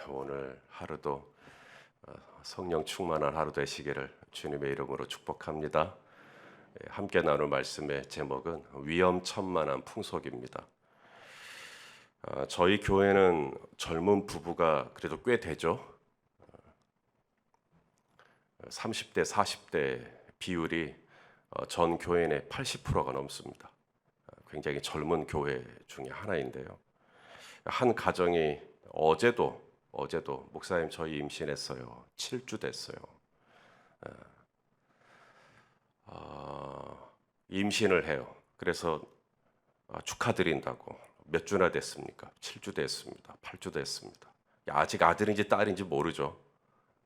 오늘 하루도 성령 충만한 하루 되시기를 주님의 이름으로 축복합니다. 함께 나눌 말씀의 제목은 위험천만한 풍속입니다. 저희 교회는 젊은 부부가 그래도 꽤 되죠. 30대, 40대 비율이 전 교인의 80%가 넘습니다. 굉장히 젊은 교회 중에 하나인데요. 한 가정이 어제도 목사님 저희 임신했어요. 7주 됐어요. 임신을 해요. 그래서 축하드린다고. 몇 주나 됐습니까? 7주 됐습니다. 8주 됐습니다. 아직 아들인지 딸인지 모르죠.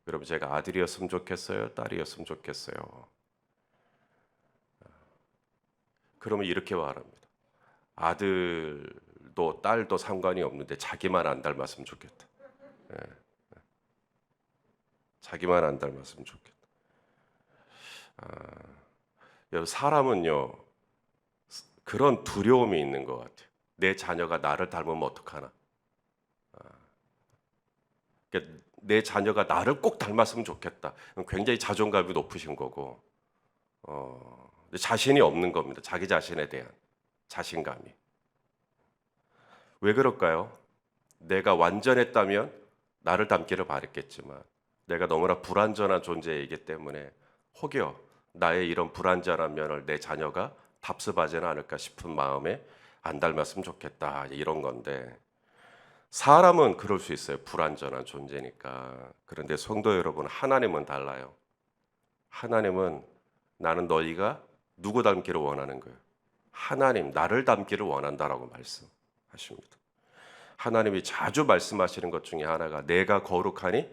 여러분, 제가 아들이었으면 좋겠어요? 딸이었으면 좋겠어요? 그러면 이렇게 말합니다. 아들도 딸도 상관이 없는데 자기만 안 닮았으면 좋겠다. 자기만 안 닮았으면 좋겠다. 여러분, 사람은요 그런 두려움이 있는 것 같아요. 내 자녀가 나를 닮으면 어떡하나. 그러니까 내 자녀가 나를 꼭 닮았으면 좋겠다. 굉장히 자존감이 높으신 거고, 자신이 없는 겁니다. 자기 자신에 대한 자신감이. 왜 그럴까요? 내가 완전했다면 나를 닮기를 바랬겠지만 내가 너무나 불완전한 존재이기 때문에 혹여 나의 이런 불완전한 면을 내 자녀가 답습하지는 않을까 싶은 마음에 안 닮았으면 좋겠다, 이런 건데, 사람은 그럴 수 있어요. 불완전한 존재니까. 그런데 성도 여러분, 하나님은 달라요. 하나님은 나는 너희가 누구 닮기를 원하는 거예요? 하나님, 나를 닮기를 원한다라고 말씀하십니다. 하나님이 자주 말씀하시는 것 중에 하나가 내가 거룩하니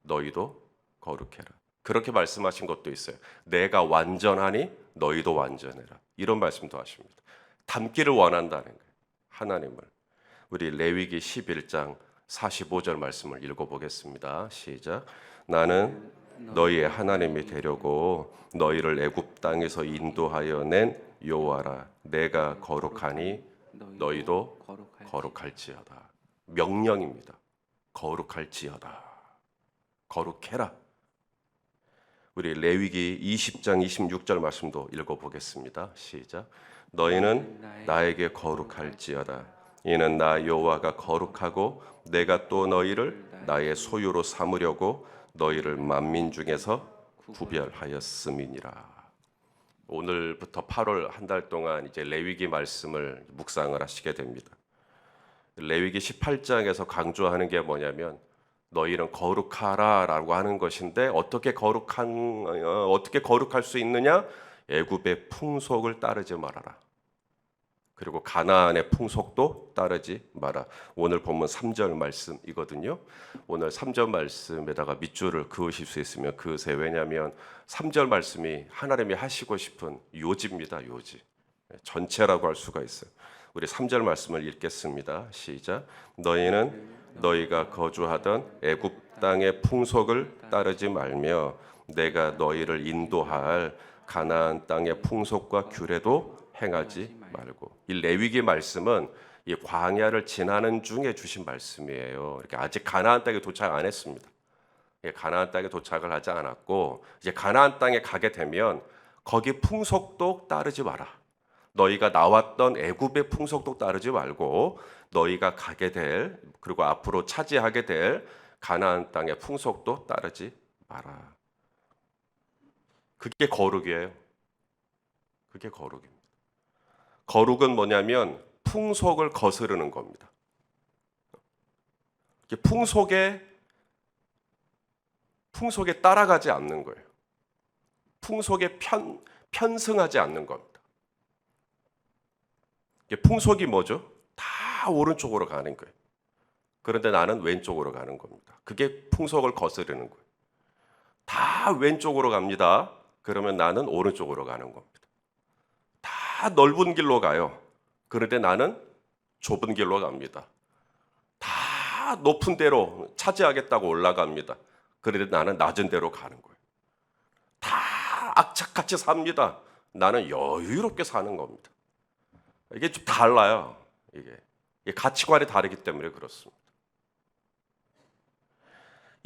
너희도 거룩해라. 그렇게 말씀하신 것도 있어요. 내가 완전하니 너희도 완전해라. 이런 말씀도 하십니다. 닮기를 원한다는 거예요. 하나님을. 우리 레위기 11장 45절 말씀을 읽어보겠습니다. 시작. 나는 너희의 하나님이 되려고 너희를 애굽 땅에서 인도하여 낸 여호와라. 내가 거룩하니 너희도 거룩할지어다. 명령입니다. 거룩할지어다. 거룩해라. 우리 레위기 20장 26절 말씀도 읽어보겠습니다. 시작. 너희는 나에게 거룩할지어다. 이는 나 여호와가 거룩하고 내가 또 너희를 나의 소유로 삼으려고 너희를 만민 중에서 구별하였음이니라. 오늘부터 8월 한 달 동안 이제 레위기 말씀을 묵상을 하시게 됩니다. 레위기 18장에서 강조하는 게 뭐냐면 너희는 거룩하라라고 하는 것인데, 어떻게 거룩할 수 있느냐? 애굽의 풍속을 따르지 말아라. 그리고 가나안의 풍속도 따르지 마라. 오늘 본문 3절 말씀이거든요. 오늘 3절 말씀에다가 밑줄을 그으실 수 있으면 그으세요. 왜냐하면 3절 말씀이 하나님이 하시고 싶은 요지입니다. 요지. 전체라고 할 수가 있어요. 우리 3절 말씀을 읽겠습니다. 시작. 너희는 너희가 거주하던 애굽 땅의 풍속을 따르지 말며 내가 너희를 인도할 가나안 땅의 풍속과 규례도 행하지 말고. 이 레위기 말씀은 이 광야를 지나는 중에 주신 말씀이에요. 이렇게 아직 가나안 땅에 도착 안 했습니다. 가나안 땅에 도착을 하지 않았고, 이제 가나안 땅에 가게 되면 거기 풍속도 따르지 마라. 너희가 나왔던 애굽의 풍속도 따르지 말고 너희가 가게 될, 그리고 앞으로 차지하게 될 가나안 땅의 풍속도 따르지 마라. 그게 거룩이에요. 그게 거룩입니다. 거룩은 뭐냐면 풍속을 거스르는 겁니다. 풍속에 따라가지 않는 거예요. 풍속에 편승하지 않는 겁니다. 풍속이 뭐죠? 다 오른쪽으로 가는 거예요. 그런데 나는 왼쪽으로 가는 겁니다. 그게 풍속을 거스르는 거예요. 다 왼쪽으로 갑니다. 그러면 나는 오른쪽으로 가는 겁니다. 다 넓은 길로 가요. 그런데 나는 좁은 길로 갑니다. 다 높은 데로 차지하겠다고 올라갑니다. 그런데 나는 낮은 데로 가는 거예요. 다 악착같이 삽니다. 나는 여유롭게 사는 겁니다. 이게 좀 달라요. 이게 가치관이 다르기 때문에 그렇습니다.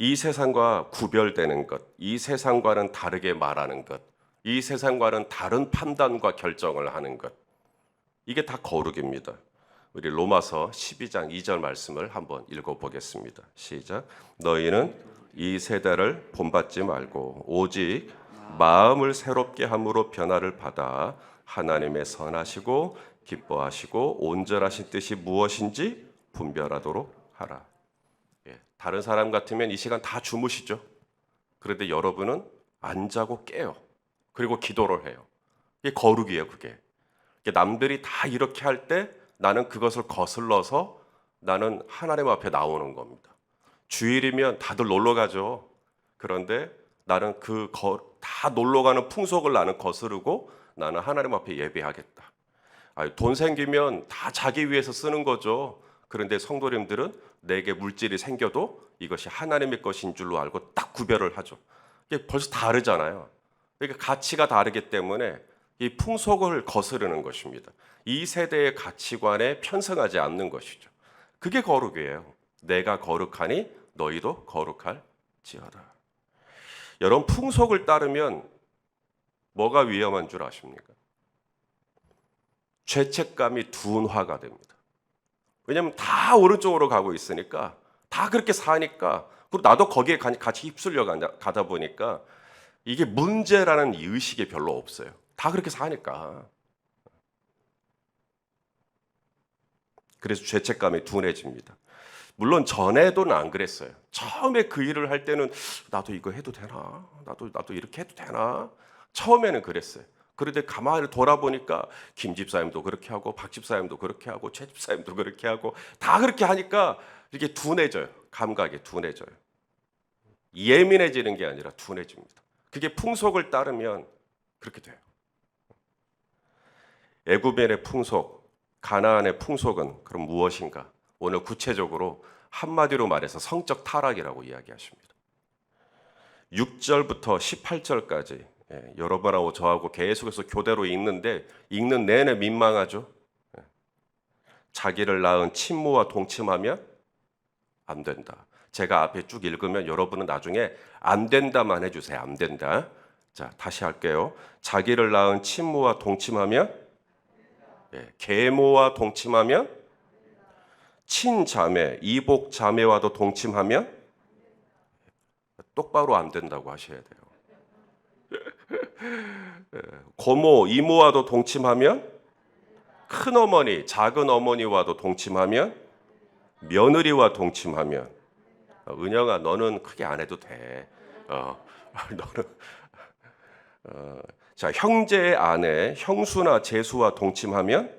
이 세상과 구별되는 것, 이 세상과는 다르게 말하는 것, 이 세상과는 다른 판단과 결정을 하는 것, 이게 다 거룩입니다. 우리 로마서 12장 2절 말씀을 한번 읽어보겠습니다. 시작. 너희는 이 세대를 본받지 말고 오직 마음을 새롭게 함으로 변화를 받아 하나님의 선하시고 기뻐하시고 온전하신 뜻이 무엇인지 분별하도록 하라. 다른 사람 같으면 이 시간 다 주무시죠. 그런데 여러분은 안 자고 깨요. 그리고 기도를 해요. 이게 거룩이에요, 그게. 남들이 다 이렇게 할 때 나는 그것을 거슬러서 나는 하나님 앞에 나오는 겁니다. 주일이면 다들 놀러 가죠. 그런데 나는 다 놀러 가는 풍속을 나는 거스르고 나는 하나님 앞에 예배하겠다. 돈 생기면 다 자기 위해서 쓰는 거죠. 그런데 성도님들은 내게 물질이 생겨도 이것이 하나님의 것인 줄로 알고 딱 구별을 하죠. 이게 벌써 다르잖아요. 그러니까 가치가 다르기 때문에 이 풍속을 거스르는 것입니다. 이 세대의 가치관에 편승하지 않는 것이죠. 그게 거룩이에요. 내가 거룩하니 너희도 거룩할지어다. 여러분, 풍속을 따르면 뭐가 위험한 줄 아십니까? 죄책감이 둔화가 됩니다. 왜냐하면 다 오른쪽으로 가고 있으니까, 다 그렇게 사니까, 그리고 나도 거기에 같이 휩쓸려 가다 보니까 이게 문제라는 의식이 별로 없어요. 다 그렇게 사니까. 그래서 죄책감이 둔해집니다. 물론 전에도는 안 그랬어요. 처음에 그 일을 할 때는 나도 이거 해도 되나? 나도 이렇게 해도 되나? 처음에는 그랬어요. 그런데 가만히 돌아보니까 김 집사님도 그렇게 하고 박 집사님도 그렇게 하고 최 집사님도 그렇게 하고 다 그렇게 하니까 이게 둔해져요. 감각이 둔해져요. 예민해지는 게 아니라 둔해집니다. 그게 풍속을 따르면 그렇게 돼요. 애굽의 풍속, 가나안의 풍속은 그럼 무엇인가? 오늘 구체적으로 한마디로 말해서 성적 타락이라고 이야기하십니다. 6절부터 18절까지 여러분하고 저하고 계속해서 교대로 읽는데 읽는 내내 민망하죠. 자기를 낳은 친모와 동침하면 안 된다. 제가 앞에 쭉 읽으면 여러분은 나중에 안 된다만 해주세요. 안 된다. 자, 다시 할게요. 자기를 낳은 친모와 동침하면, 계모와 동침하면, 친자매, 이복 자매와도 동침하면 똑바로 안 된다고 하셔야 돼요. 고모, 이모와도 동침하면, 큰어머니, 작은어머니와도 동침하면, 며느리와 동침하면, 은영아 너는 크게 안 해도 돼. 너는 자, 형제의 아내, 형수나 제수와 동침하면,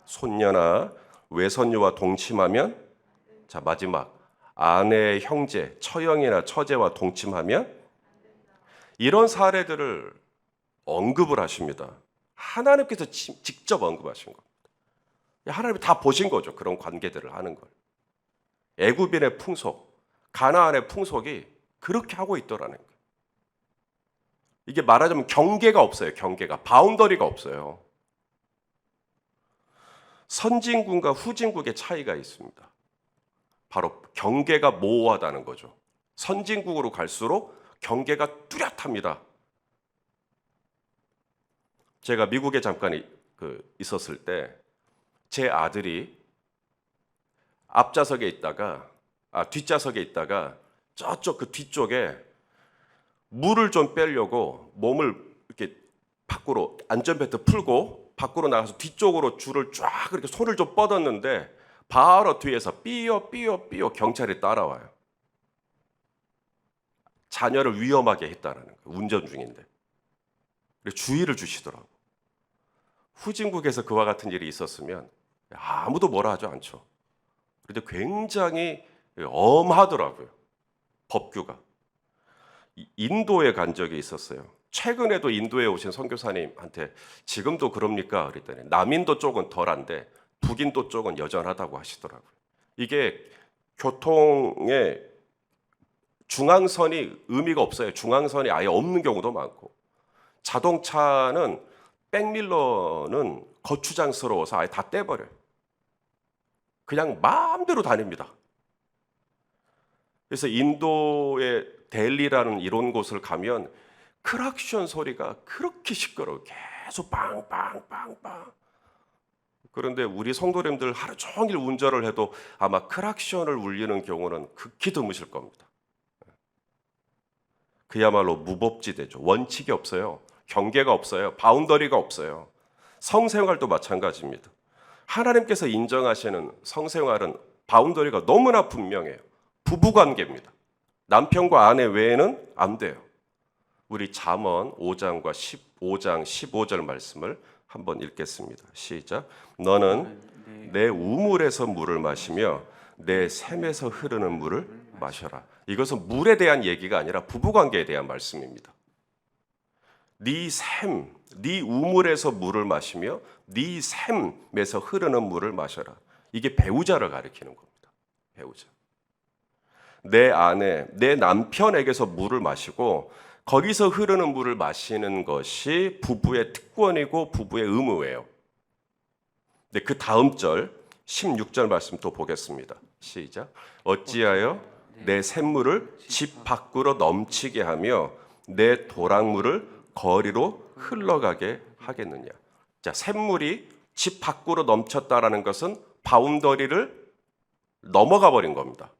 손녀나 외손녀와 동침하면, 자 마지막 아내의 형제, 처형이나 처제와 동침하면, 이런 사례들을 언급을 하십니다. 하나님께서 직접 언급하신 겁니다. 하나님이 다 보신 거죠. 그런 관계들을 하는 걸. 애굽인의 풍속, 가나안의 풍속이 그렇게 하고 있더라는 거예요. 이게 말하자면 경계가 없어요. 경계가. 바운더리가 없어요. 선진국과 후진국의 차이가 있습니다. 바로 경계가 모호하다는 거죠. 선진국으로 갈수록 경계가 뚜렷합니다. 제가 미국에 잠깐 있었을 때 제 아들이 뒷좌석에 있다가 저쪽 그 뒤쪽에 물을 좀 빼려고 몸을 이렇게 밖으로 안전벨트 풀고 밖으로 나가서 뒤쪽으로 줄을 쫙 이렇게 손을 좀 뻗었는데 바로 뒤에서 삐요 경찰이 따라와요. 자녀를 위험하게 했다는 거예요. 운전 중인데. 주의를 주시더라고. 후진국에서 그와 같은 일이 있었으면 아무도 뭐라 하지 않죠. 그런데 굉장히 엄하더라고요. 법규가. 인도에 간 적이 있었어요. 최근에도 인도에 오신 선교사님한테 지금도 그럽니까? 그랬더니 남인도 쪽은 덜한데 북인도 쪽은 여전하다고 하시더라고요. 이게 교통의 중앙선이 의미가 없어요. 중앙선이 아예 없는 경우도 많고, 자동차는 백밀러는 거추장스러워서 아예 다 떼버려요. 그냥 마음대로 다닙니다. 그래서 인도의 델리라는 이런 곳을 가면 크락션 소리가 그렇게 시끄러워요. 계속 빵빵빵빵. 그런데 우리 성도님들 하루 종일 운전을 해도 아마 크락션을 울리는 경우는 극히 드무실 겁니다. 그야말로 무법지대죠. 원칙이 없어요. 경계가 없어요. 바운더리가 없어요. 성생활도 마찬가지입니다. 하나님께서 인정하시는 성생활은 바운더리가 너무나 분명해요. 부부관계입니다. 남편과 아내 외에는 안 돼요. 우리 잠언 5장과 15장 15절 말씀을 한번 읽겠습니다. 시작. 너는 내 우물에서 물을 마시며 내 샘에서 흐르는 물을 마셔라. 이것은 물에 대한 얘기가 아니라 부부관계에 대한 말씀입니다. 네 샘, 네 우물에서 물을 마시며 네 샘에서 흐르는 물을 마셔라. 이게 배우자를 가리키는 겁니다. 배우자. 내 아내, 내 남편에게서 물을 마시고 거기서 흐르는 물을 마시는 것이 부부의 특권이고 부부의 의무예요. 근데 그 다음 절 16절 말씀 또 보겠습니다. 시작. 어찌하여 내 샘물을 집 밖으로 넘치게 하며 내 도랑물을 거리로 흘러가게 하겠느냐. 자, 샘물이 집 밖으로 넘쳤다라는 것은 바운더리를 넘어가 버린 겁니다.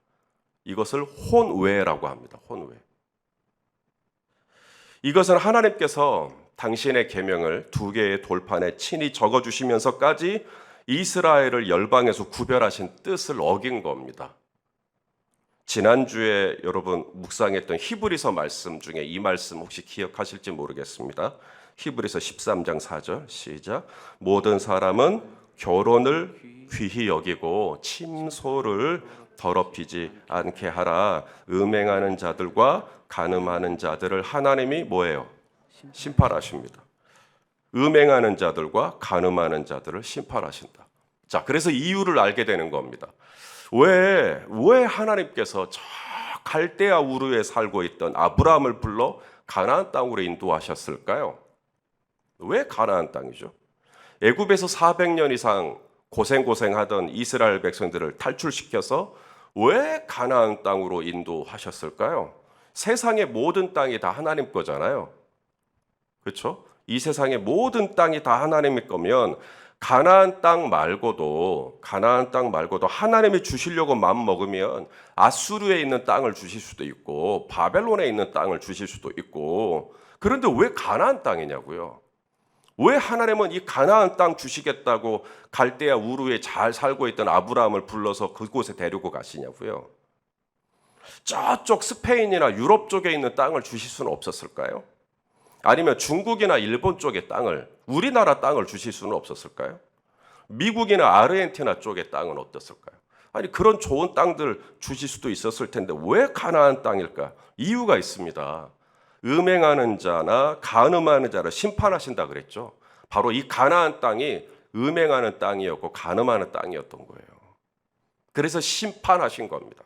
이것을 혼외라고 합니다. 혼외. 이것은 하나님께서 당신의 계명을 두 개의 돌판에 친히 적어주시면서까지 이스라엘을 열방에서 구별하신 뜻을 어긴 겁니다. 지난주에 여러분 묵상했던 히브리서 말씀 중에 이 말씀 혹시 기억하실지 모르겠습니다. 히브리서 13장 4절 시작. 모든 사람은 결혼을 귀히 여기고 침소를 더럽히지 않게 하라. 음행하는 자들과 간음하는 자들을 하나님이 뭐예요? 심판하십니다. 음행하는 자들과 간음하는 자들을 심판하신다. 자, 그래서 이유를 알게 되는 겁니다. 왜 하나님께서 저 갈대아 우르에 살고 있던 아브라함을 불러 가나안 땅으로 인도하셨을까요? 왜 가나안 땅이죠? 애굽에서 400년 이상 고생하던 이스라엘 백성들을 탈출시켜서 왜 가나안 땅으로 인도하셨을까요? 세상의 모든 땅이 다 하나님 거잖아요. 그렇죠? 이 세상의 모든 땅이 다 하나님의 거면 가나안 땅 말고도 하나님이 주시려고 마음 먹으면 아수르에 있는 땅을 주실 수도 있고 바벨론에 있는 땅을 주실 수도 있고, 그런데 왜 가나안 땅이냐고요? 왜 하나님은 이 가나안 땅 주시겠다고 갈대아 우르에 잘 살고 있던 아브라함을 불러서 그곳에 데리고 가시냐고요? 저쪽 스페인이나 유럽 쪽에 있는 땅을 주실 수는 없었을까요? 아니면 중국이나 일본 쪽의 땅을, 우리나라 땅을 주실 수는 없었을까요? 미국이나 아르헨티나 쪽의 땅은 어땠을까요? 아니, 그런 좋은 땅들 주실 수도 있었을 텐데 왜 가나안 땅일까? 이유가 있습니다. 음행하는 자나 간음하는 자를 심판하신다 그랬죠. 바로 이 가나안 땅이 음행하는 땅이었고 간음하는 땅이었던 거예요. 그래서 심판하신 겁니다.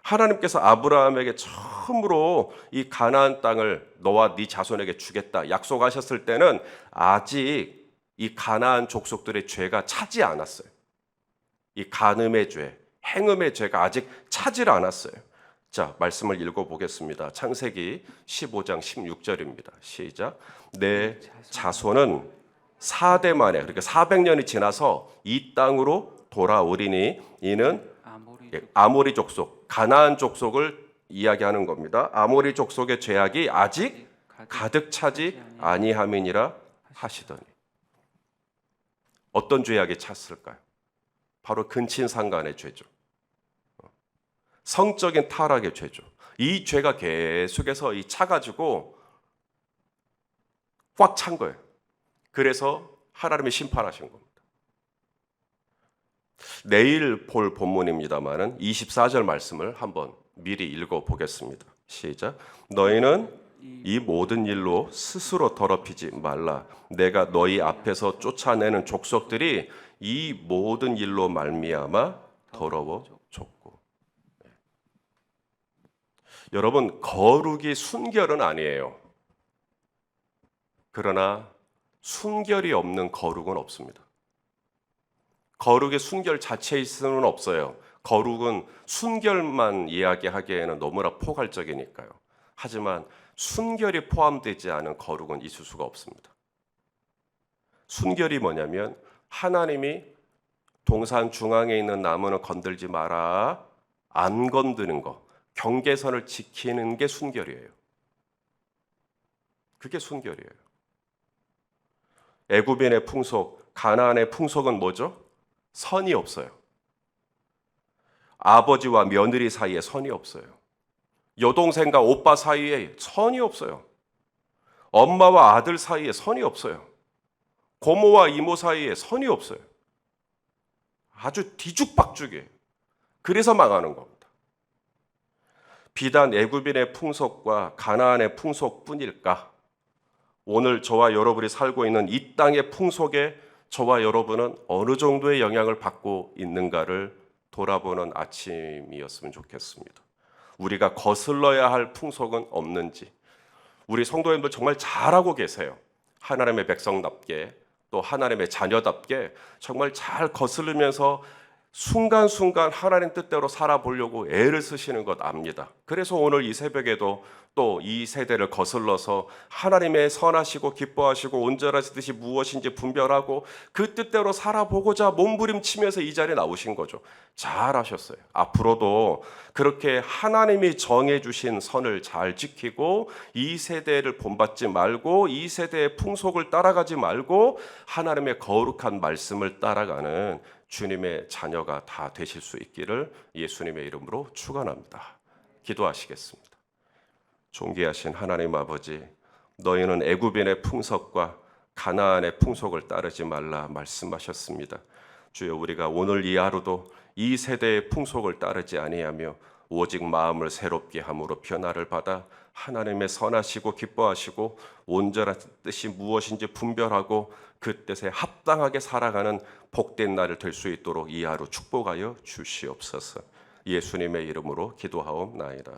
하나님께서 아브라함에게 처음으로 이 가나안 땅을 너와 네 자손에게 주겠다 약속하셨을 때는 아직 이 가나안 족속들의 죄가 차지 않았어요. 이 간음의 죄, 행음의 죄가 아직 차질 않았어요. 자, 말씀을 읽어보겠습니다. 창세기 15장 16절입니다. 시작. 내 자손은 4대 만에, 그러니까 400년이 지나서 이 땅으로 돌아오리니 이는 아모리 족속, 가나안 족속을 이야기하는 겁니다. 아모리 족속의 죄악이 아직 가득 차지 아니함이니라 하시더니. 어떤 죄악이 찼을까요? 바로 근친상간의 죄죠. 성적인 타락의 죄죠. 이 죄가 계속해서 이 차가지고 꽉 찬 거예요. 그래서 하나님이 심판하신 겁니다. 내일 볼 본문입니다만은 24절 말씀을 한번 미리 읽어보겠습니다. 시작. 너희는 이 모든 일로 스스로 더럽히지 말라. 내가 너희 앞에서 쫓아내는 족속들이 이 모든 일로 말미암아 더러워졌고. 여러분, 거룩이 순결은 아니에요. 그러나 순결이 없는 거룩은 없습니다. 거룩의 순결 자체일 수는 없어요. 거룩은 순결만 이야기하기에는 너무나 포괄적이니까요. 하지만 순결이 포함되지 않은 거룩은 있을 수가 없습니다. 순결이 뭐냐면 하나님이 동산 중앙에 있는 나무는 건들지 마라, 안 건드는 거, 경계선을 지키는 게 순결이에요. 그게 순결이에요. 애굽인의 풍속, 가나안의 풍속은 뭐죠? 선이 없어요. 아버지와 며느리 사이에 선이 없어요. 여동생과 오빠 사이에 선이 없어요. 엄마와 아들 사이에 선이 없어요. 고모와 이모 사이에 선이 없어요. 아주 뒤죽박죽이에요. 그래서 망하는 겁니다. 비단 애굽인의 풍속과 가나안의 풍속뿐일까? 오늘 저와 여러분이 살고 있는 이 땅의 풍속에 저와 여러분은 어느 정도의 영향을 받고 있는가를 돌아보는 아침이었으면 좋겠습니다. 우리가 거슬러야 할 풍속은 없는지, 우리 성도님들 정말 잘하고 계세요. 하나님의 백성답게, 또 하나님의 자녀답게 정말 잘 거슬리면서 순간순간 하나님 뜻대로 살아보려고 애를 쓰시는 것 압니다. 그래서 오늘 이 새벽에도 또 이 세대를 거슬러서 하나님의 선하시고 기뻐하시고 온전하신 뜻이 무엇인지 분별하고 그 뜻대로 살아보고자 몸부림치면서 이 자리에 나오신 거죠. 잘하셨어요. 앞으로도 그렇게 하나님이 정해주신 선을 잘 지키고 이 세대를 본받지 말고 이 세대의 풍속을 따라가지 말고 하나님의 거룩한 말씀을 따라가는 주님의 자녀가 다 되실 수 있기를 예수님의 이름으로 축원합니다. 기도하시겠습니다. 존귀하신 하나님 아버지, 너희는 애굽인의 풍속과 가나안의 풍속을 따르지 말라 말씀하셨습니다. 주여, 우리가 오늘 이 하루도 이 세대의 풍속을 따르지 아니하며 오직 마음을 새롭게 함으로 변화를 받아 하나님의 선하시고 기뻐하시고 온전한 뜻이 무엇인지 분별하고 그 뜻에 합당하게 살아가는 복된 날을 될 수 있도록 이 하루 축복하여 주시옵소서. 예수님의 이름으로 기도하옵나이다.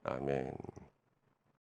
아멘.